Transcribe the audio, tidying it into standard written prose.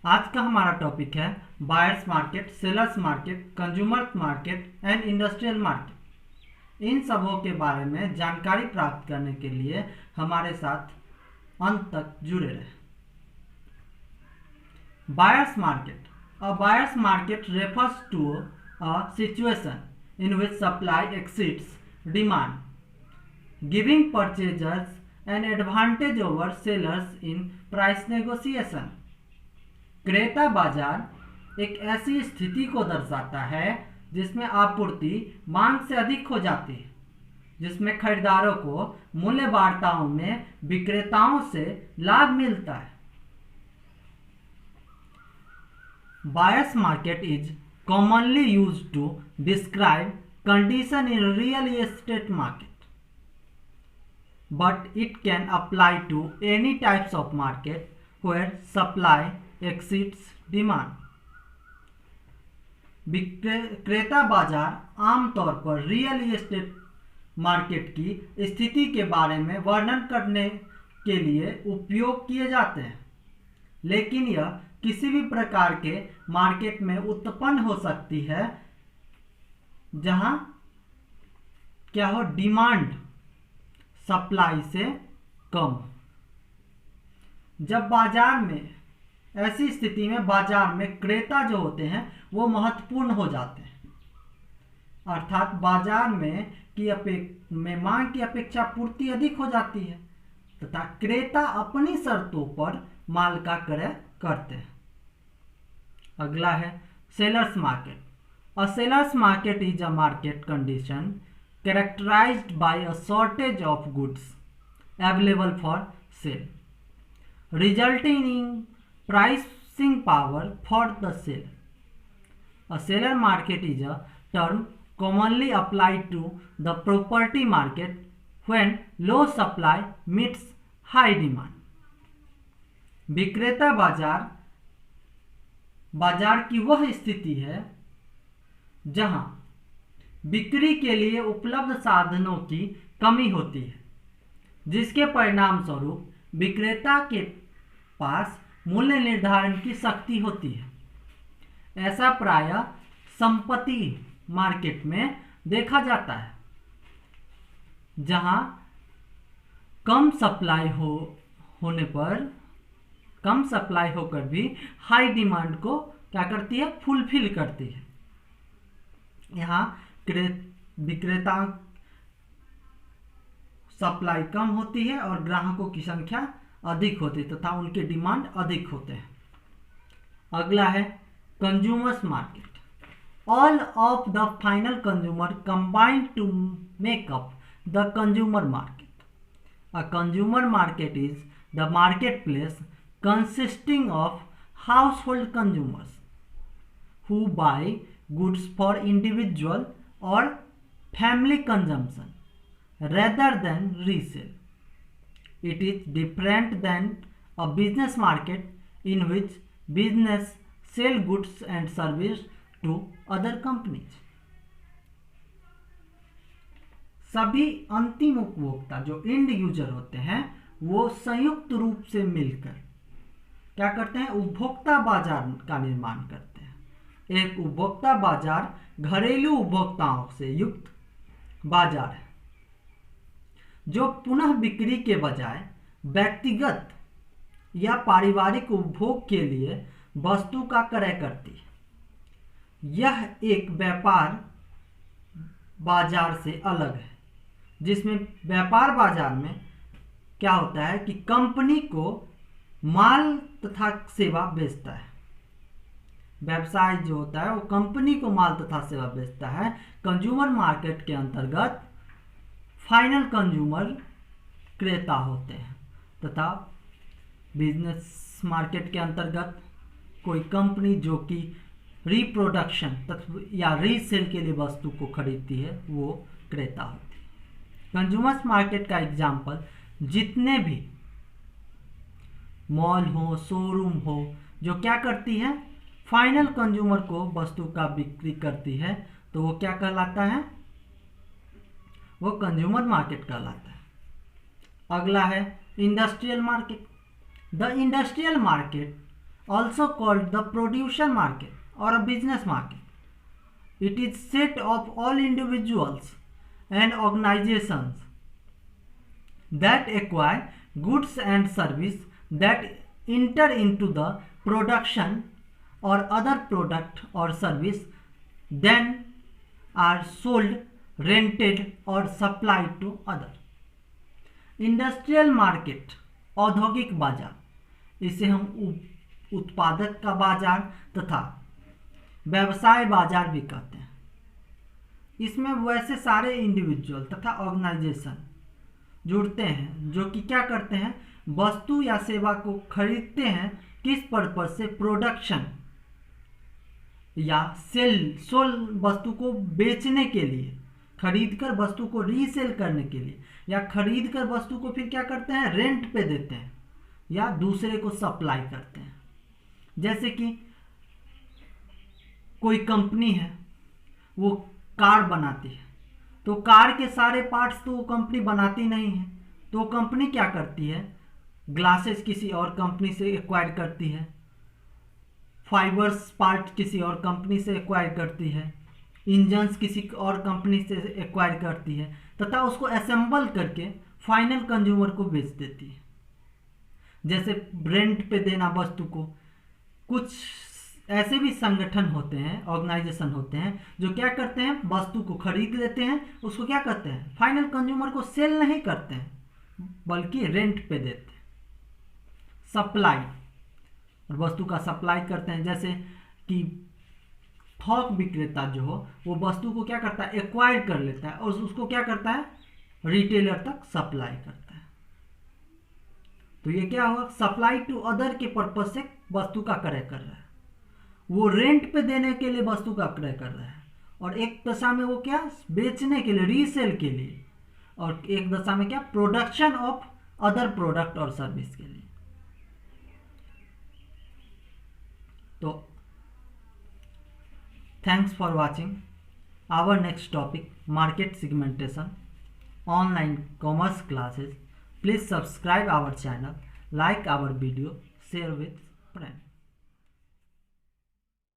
आज का हमारा टॉपिक है buyers market, sellers market, consumer market and industrial market. इन सबों के बारे में जानकारी प्राप्त करने के लिए हमारे साथ अंत तक जुड़े रहे। Buyers market, a buyers market refers to a situation in which supply exceeds demand, giving purchasers an advantage over sellers in price negotiation। क्रेता बाजार एक ऐसी स्थिति को दर्शाता है जिसमें आपूर्ति मांग से अधिक हो जाती है, जिसमें खरीदारों को मूल्य वार्ताओं में विक्रेताओं से लाभ मिलता है। Buyer's market is commonly used to describe condition in real estate market, but it can apply to any types of market where supply exceeds demand। विक्रेता बाजार आमतौर पर रियल एस्टेट मार्केट की स्थिति के बारे में वर्णन करने के लिए उपयोग किए जाते हैं, लेकिन यह किसी भी प्रकार के मार्केट में उत्पन्न हो सकती है जहां क्या हो, डिमांड सप्लाई से कम। जब बाजार में ऐसी स्थिति में बाजार में क्रेता जो होते हैं वो महत्वपूर्ण हो जाते हैं, अर्थात बाजार में मांग की अपेक्षा पूर्ति अधिक हो जाती है तथा क्रेता अपनी शर्तों पर माल का क्रय करते हैं। अगला है sellers market. A sellers market is a market condition characterised by a shortage of goods available for sale, resulting in pricing power for the seller। A seller market is a term commonly applied to the property market when low supply meets high demand। विक्रेता बाजार की वह स्थिति है जहां बिक्री के लिए उपलब्ध साधनों की कमी होती है, जिसके परिणाम स्वरूप विक्रेता के पास मूल्य निर्धारण की शक्ति होती है। ऐसा प्रायः संपत्ति मार्केट में देखा जाता है जहां कम सप्लाई होकर भी हाई डिमांड को क्या करती है, फुलफिल करती है। यहाँ विक्रेता सप्लाई कम होती है और ग्राहकों की संख्या अधिक होती है तथा उनके डिमांड अधिक होते हैं। अगला है consumers market. All of the final consumer combined to make up the consumer market. A consumer market is the market place consisting of household consumers who buy goods for individual or family consumption rather than resale. It is different than a business market in which business sell goods and service to other companies। सभी अंतिम उपभोक्ता जो end user होते हैं वो संयुक्त रूप से मिलकर क्या करते हैं, उपभोक्ता बाजार का निर्माण करते हैं। एक उपभोक्ता बाजार घरेलू उपभोक्ताओं से युक्त बाजार है जो पुनः बिक्री के बजाय व्यक्तिगत या पारिवारिक उपभोग के लिए वस्तु का क्रय करती है। यह एक व्यापार बाजार से अलग है, जिसमें व्यापार बाजार में क्या होता है कि कंपनी को माल तथा सेवा बेचता है। व्यवसाय जो होता है वो कंपनी को माल तथा सेवा बेचता है। कंज्यूमर मार्केट के अंतर्गत फाइनल कंज्यूमर क्रेता होते हैं तथा बिजनेस मार्केट के अंतर्गत कोई कंपनी जो कि रिप्रोडक्शन या रीसेल के लिए वस्तु को खरीदती है वो क्रेता होती है। कंज्यूमर्स मार्केट का एग्जाम्पल जितने भी मॉल हो, शोरूम हो, जो क्या करती है, फाइनल कंज्यूमर को वस्तु का बिक्री करती है, तो वो क्या कहलाता है, वो कंज्यूमर मार्केट कहलाता है। अगला है industrial market. The industrial market also called the producer market or a business market. It is set of all individuals and organizations that acquire goods and services that enter into the production or other product or service, then are sold, rented or supplied to other. Industrial market, औद्योगिक बाजार, इसे हम उत्पादक का बाजार तथा व्यवसाय बाजार भी कहते हैं। इसमें वैसे सारे इंडिविजुअल तथा ऑर्गेनाइजेशन जुड़ते हैं जो कि क्या करते हैं, वस्तु या सेवा को खरीदते हैं किस पर्पज से, प्रोडक्शन या सोल वस्तु को बेचने के लिए, खरीदकर वस्तु को रीसेल करने के लिए, या खरीदकर वस्तु को फिर क्या करते हैं, रेंट पे देते हैं या दूसरे को सप्लाई करते हैं। जैसे कि कोई कंपनी है, वो कार बनाती है, तो कार के सारे पार्ट्स तो वो कंपनी बनाती नहीं है, तो कंपनी क्या करती है, ग्लासेस किसी और कंपनी से एक्वायर करती है, फाइबर्स पार्ट किसी और कंपनी से एक्वायर करती है, इंजन्स किसी और कंपनी से एक्वायर करती है तथा उसको असेंबल करके फाइनल कंज्यूमर को बेच देती है। जैसे रेंट पे देना वस्तु को, कुछ ऐसे भी संगठन होते हैं, ऑर्गेनाइजेशन होते हैं जो क्या करते हैं, वस्तु को खरीद लेते हैं, उसको क्या करते हैं, फाइनल कंज्यूमर को सेल नहीं करते हैं बल्कि रेंट पे देते हैं। सप्लाई, और वस्तु का सप्लाई करते हैं। जैसे कि थोक विक्रेता जो हो वो वस्तु को क्या करता है, एक्वायर कर लेता है और उसको क्या करता है, रिटेलर तक सप्लाई करता है। तो ये क्या हुआ, सप्लाई टू अदर के पर्पज से वस्तु का क्रय कर रहा है, वो रेंट पे देने के लिए वस्तु का क्रय कर रहा है, और एक दशा में वो क्या, बेचने के लिए, रीसेल के लिए, और एक दशा में क्या, प्रोडक्शन ऑफ अदर प्रोडक्ट और सर्विस के लिए। तो thanks for watching our next topic, market segmentation, online commerce classes. Please subscribe our channel, like our video, share with friends.